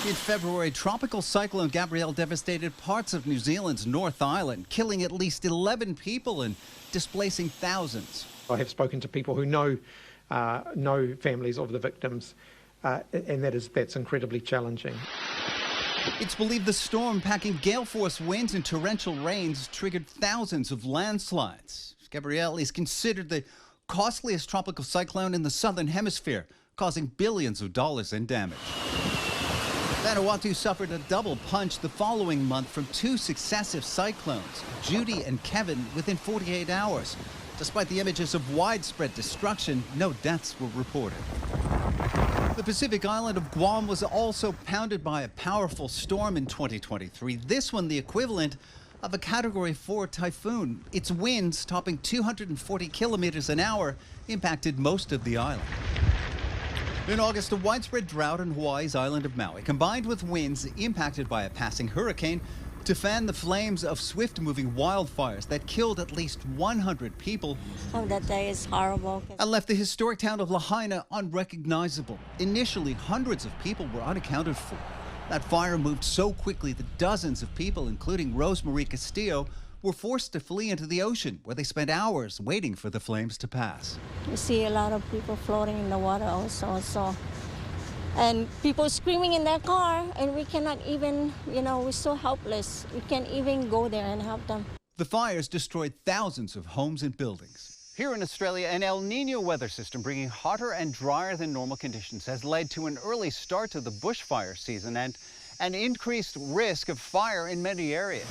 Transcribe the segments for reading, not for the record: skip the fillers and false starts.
In February, tropical cyclone Gabrielle devastated parts of New Zealand's North Island, killing at least 11 people and displacing thousands. I have spoken to people who know families of the victims, and that's incredibly challenging. It's believed the storm, packing gale-force winds and torrential rains, triggered thousands of landslides. Gabrielle is considered the costliest tropical cyclone in the southern hemisphere, causing billions of dollars in damage. Vanuatu suffered a double punch the following month from two successive cyclones, Judy and Kevin, within 48 hours. Despite the images of widespread destruction, no deaths were reported. The Pacific island of Guam was also pounded by a powerful storm in 2023, this one the equivalent of a Category 4 typhoon. Its winds, topping 240 kilometers an hour, impacted most of the island. In August, a widespread drought on Hawaii's island of Maui, combined with winds impacted by a passing hurricane, to fan the flames of swift-moving wildfires that killed at least 100 people. Oh, that day is horrible. And left the historic town of Lahaina unrecognizable. Initially, hundreds of people were unaccounted for. That fire moved so quickly that dozens of people, including Rosemarie Castillo, were forced to flee into the ocean, where they spent hours waiting for the flames to pass. We see a lot of people floating in the water also. And people screaming in their car, and we cannot even, we're so helpless. We can't even go there and help them. The fires destroyed thousands of homes and buildings. Here in Australia, an El Niño weather system bringing hotter and drier than normal conditions has led to an early start to the bushfire season and an increased risk of fire in many areas.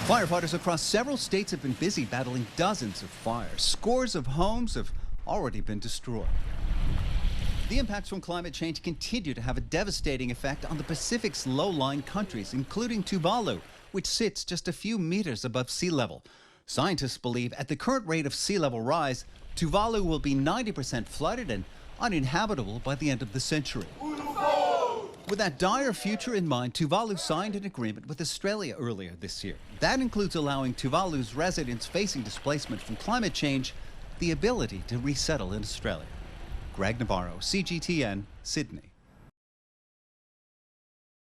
Firefighters across several states have been busy battling dozens of fires. Scores of homes have already been destroyed. The impacts from climate change continue to have a devastating effect on the Pacific's low-lying countries, including Tuvalu, which sits just a few meters above sea level. Scientists believe at the current rate of sea level rise, Tuvalu will be 90% flooded and uninhabitable by the end of the century. With that dire future in mind, Tuvalu signed an agreement with Australia earlier this year. That includes allowing Tuvalu's residents facing displacement from climate change the ability to resettle in Australia. Greg Navarro, CGTN, Sydney.